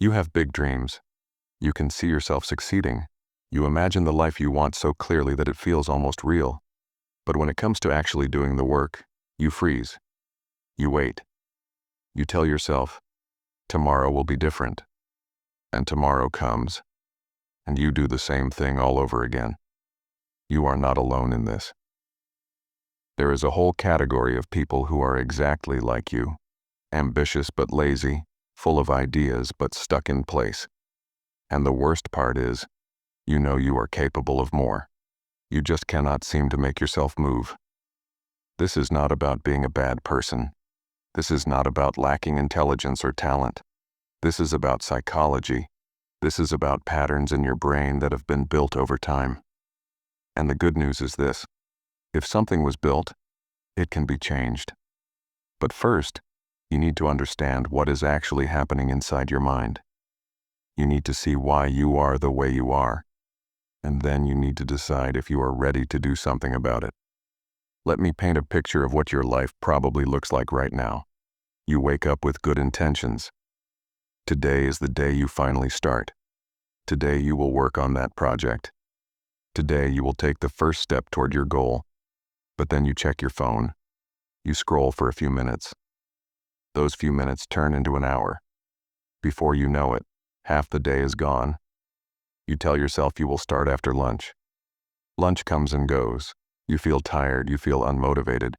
You have big dreams. You can see yourself succeeding. You imagine the life you want so clearly that it feels almost real. But when it comes to actually doing the work, you freeze. You wait. You tell yourself, tomorrow will be different. And tomorrow comes, and you do the same thing all over again. You are not alone in this. There is a whole category of people who are exactly like you. Ambitious but lazy, full of ideas but stuck in place. And the worst part is, you know you are capable of more. You just cannot seem to make yourself move. This is not about being a bad person. This is not about lacking intelligence or talent. This is about psychology. This is about patterns in your brain that have been built over time. And the good news is this: if something was built, it can be changed. But first, you need to understand what is actually happening inside your mind. You need to see why you are the way you are. And then you need to decide if you are ready to do something about it. Let me paint a picture of what your life probably looks like right now. You wake up with good intentions. Today is the day you finally start. Today you will work on that project. Today you will take the first step toward your goal. But then you check your phone. You scroll for a few minutes. Those few minutes turn into an hour. Before you know it, half the day is gone. You tell yourself you will start after lunch. Lunch comes and goes. You feel tired, you feel unmotivated.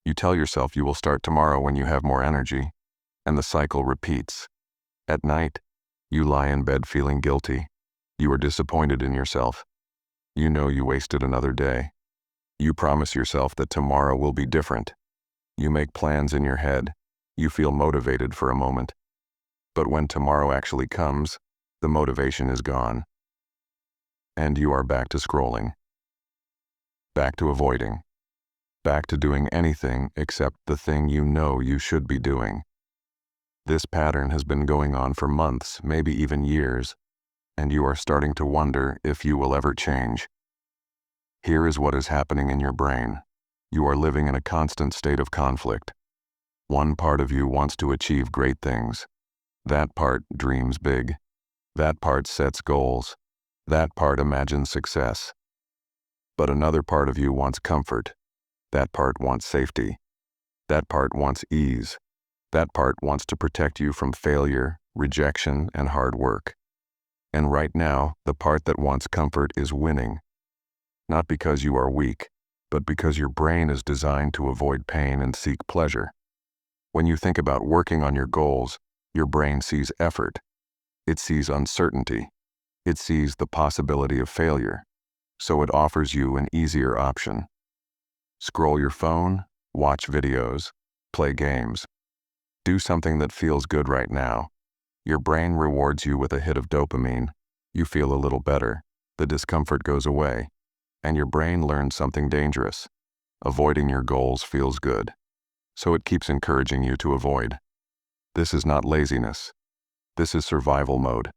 You tell yourself you will start tomorrow when you have more energy, and the cycle repeats. At night, you lie in bed feeling guilty. You are disappointed in yourself. You know you wasted another day. You promise yourself that tomorrow will be different. You make plans in your head. You feel motivated for a moment. But when tomorrow actually comes, the motivation is gone. And you are back to scrolling. Back to avoiding. Back to doing anything except the thing you know you should be doing. This pattern has been going on for months, maybe even years, and you are starting to wonder if you will ever change. Here is what is happening in your brain. You are living in a constant state of conflict. One part of you wants to achieve great things. That part dreams big. That part sets goals. That part imagines success. But another part of you wants comfort. That part wants safety. That part wants ease. That part wants to protect you from failure, rejection, and hard work. And right now, the part that wants comfort is winning. Not because you are weak, but because your brain is designed to avoid pain and seek pleasure. When you think about working on your goals, your brain sees effort. It sees uncertainty. It sees the possibility of failure. So it offers you an easier option. Scroll your phone, watch videos, play games. Do something that feels good right now. Your brain rewards you with a hit of dopamine. You feel a little better. The discomfort goes away. And your brain learns something dangerous. Avoiding your goals feels good. So it keeps encouraging you to avoid. This is not laziness. This is survival mode.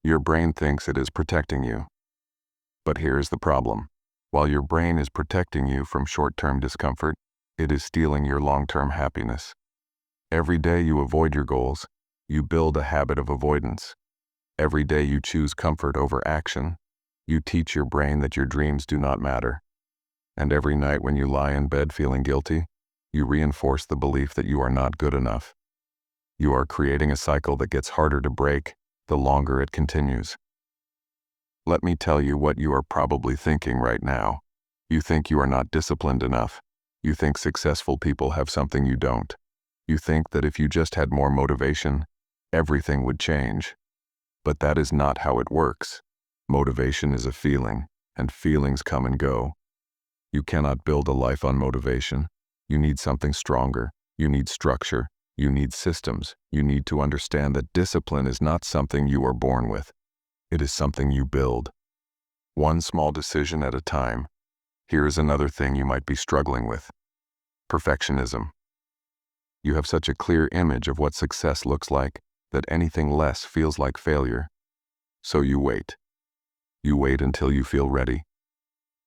Your brain thinks it is protecting you. But here is the problem. While your brain is protecting you from short-term discomfort, it is stealing your long-term happiness. Every day you avoid your goals, you build a habit of avoidance. Every day you choose comfort over action, you teach your brain that your dreams do not matter. And every night when you lie in bed feeling guilty, you reinforce the belief that you are not good enough. You are creating a cycle that gets harder to break the longer it continues. Let me tell you what you are probably thinking right now. You think you are not disciplined enough. You think successful people have something you don't. You think that if you just had more motivation, everything would change. But that is not how it works. Motivation is a feeling, and feelings come and go. You cannot build a life on motivation. You need something stronger. You need structure. You need systems. You need to understand that discipline is not something you are born with. It is something you build. One small decision at a time. Here is another thing you might be struggling with. Perfectionism. You have such a clear image of what success looks like that anything less feels like failure. So you wait. You wait until you feel ready.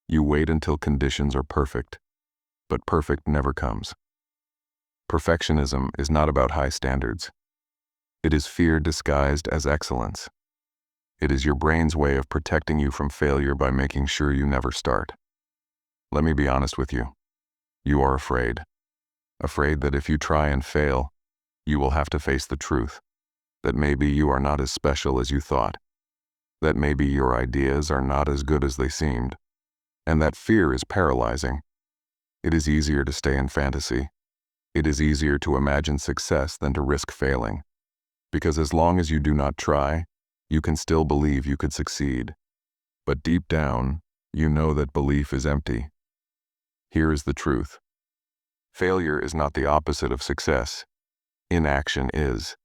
You wait until conditions are perfect. But perfect never comes. Perfectionism is not about high standards. It is fear disguised as excellence. It is your brain's way of protecting you from failure by making sure you never start. Let me be honest with you. You are afraid. Afraid that if you try and fail, you will have to face the truth. That maybe you are not as special as you thought. That maybe your ideas are not as good as they seemed. And that fear is paralyzing. It is easier to stay in fantasy. It is easier to imagine success than to risk failing. Because as long as you do not try, you can still believe you could succeed. But deep down, you know that belief is empty. Here is the truth. Failure is not the opposite of success. Inaction is.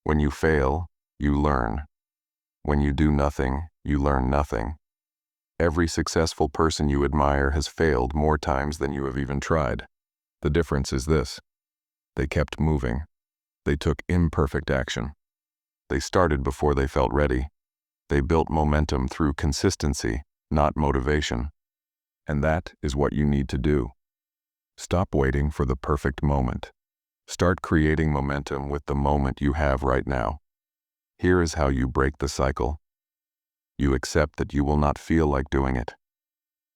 When you fail, you learn. When you do nothing, you learn nothing. Every successful person you admire has failed more times than you have even tried. The difference is this. They kept moving. They took imperfect action. They started before they felt ready. They built momentum through consistency, not motivation. And that is what you need to do. Stop waiting for the perfect moment. Start creating momentum with the moment you have right now. Here is how you break the cycle. You accept that you will not feel like doing it.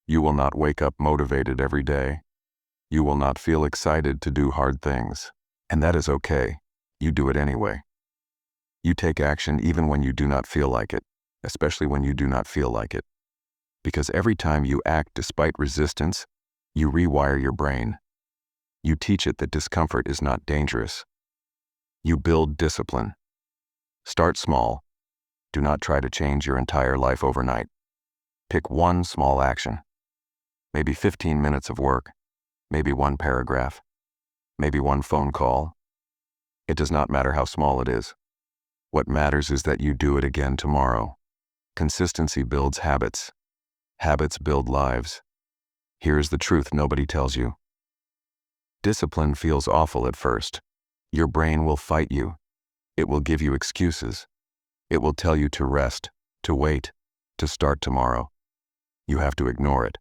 You will not wake up motivated every day. You will not feel excited to do hard things. And that is okay. You do it anyway. You take action even when you do not feel like it, especially when you do not feel like it. Because every time you act despite resistance, you rewire your brain. You teach it that discomfort is not dangerous. You build discipline. Start small. Do not try to change your entire life overnight. Pick one small action. Maybe 15 minutes of work. Maybe one paragraph. Maybe one phone call. It does not matter how small it is. What matters is that you do it again tomorrow. Consistency builds habits. Habits build lives. Here is the truth nobody tells you. Discipline feels awful at first. Your brain will fight you. It will give you excuses. It will tell you to rest, to wait, to start tomorrow. You have to ignore it.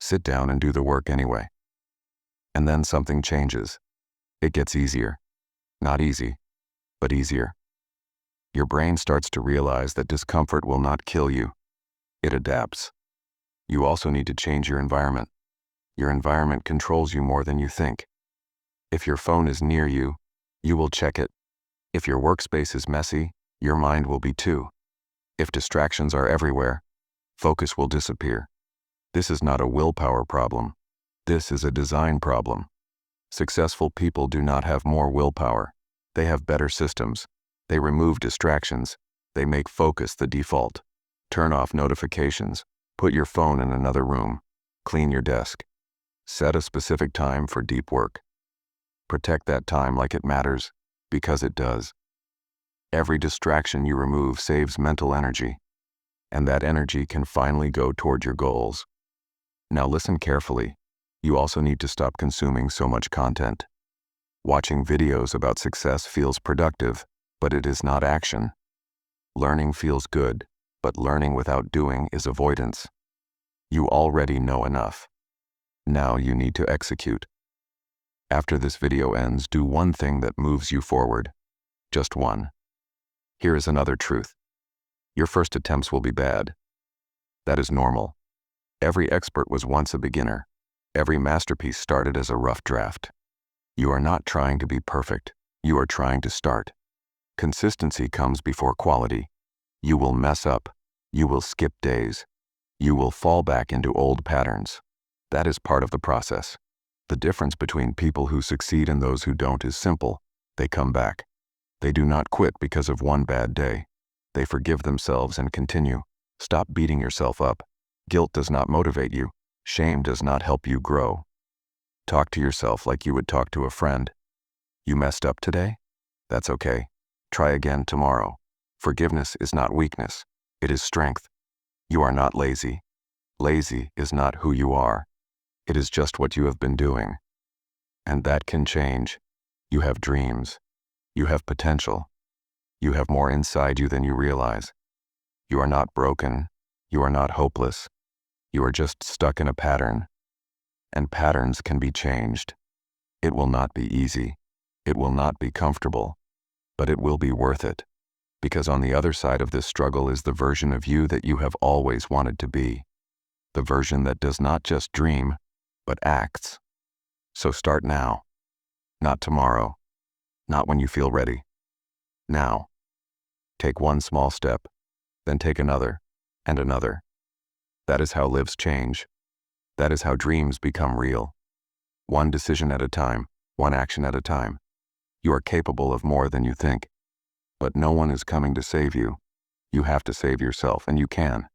Sit down and do the work anyway. And then something changes. It gets easier. Not easy, but easier. Your brain starts to realize that discomfort will not kill you. It adapts. You also need to change your environment. Your environment controls you more than you think. If your phone is near you, you will check it. If your workspace is messy, your mind will be too. If distractions are everywhere, focus will disappear. This is not a willpower problem. This is a design problem. Successful people do not have more willpower. They have better systems. They remove distractions. They make focus the default. Turn off notifications. Put your phone in another room. Clean your desk. Set a specific time for deep work. Protect that time like it matters, because it does. Every distraction you remove saves mental energy, and that energy can finally go toward your goals. Now listen carefully. You also need to stop consuming so much content. Watching videos about success feels productive, but it is not action. Learning feels good, but learning without doing is avoidance. You already know enough. Now you need to execute. After this video ends, do one thing that moves you forward. Just one. Here is another truth. Your first attempts will be bad. That is normal. Every expert was once a beginner. Every masterpiece started as a rough draft. You are not trying to be perfect. You are trying to start. Consistency comes before quality. You will mess up. You will skip days. You will fall back into old patterns. That is part of the process. The difference between people who succeed and those who don't is simple. They come back. They do not quit because of one bad day. They forgive themselves and continue. Stop beating yourself up. Guilt does not motivate you. Shame does not help you grow. Talk to yourself like you would talk to a friend. You messed up today? That's okay. Try again tomorrow. Forgiveness is not weakness. It is strength. You are not lazy. Lazy is not who you are. It is just what you have been doing. And that can change. You have dreams. You have potential. You have more inside you than you realize. You are not broken. You are not hopeless. You are just stuck in a pattern. And patterns can be changed. It will not be easy. It will not be comfortable. But it will be worth it. Because on the other side of this struggle is the version of you that you have always wanted to be. The version that does not just dream, but acts. So start now. Not tomorrow. Not when you feel ready. Now. Take one small step, then take another, and another. That is how lives change. That is how dreams become real. One decision at a time, one action at a time. You are capable of more than you think. But no one is coming to save you. You have to save yourself, and you can.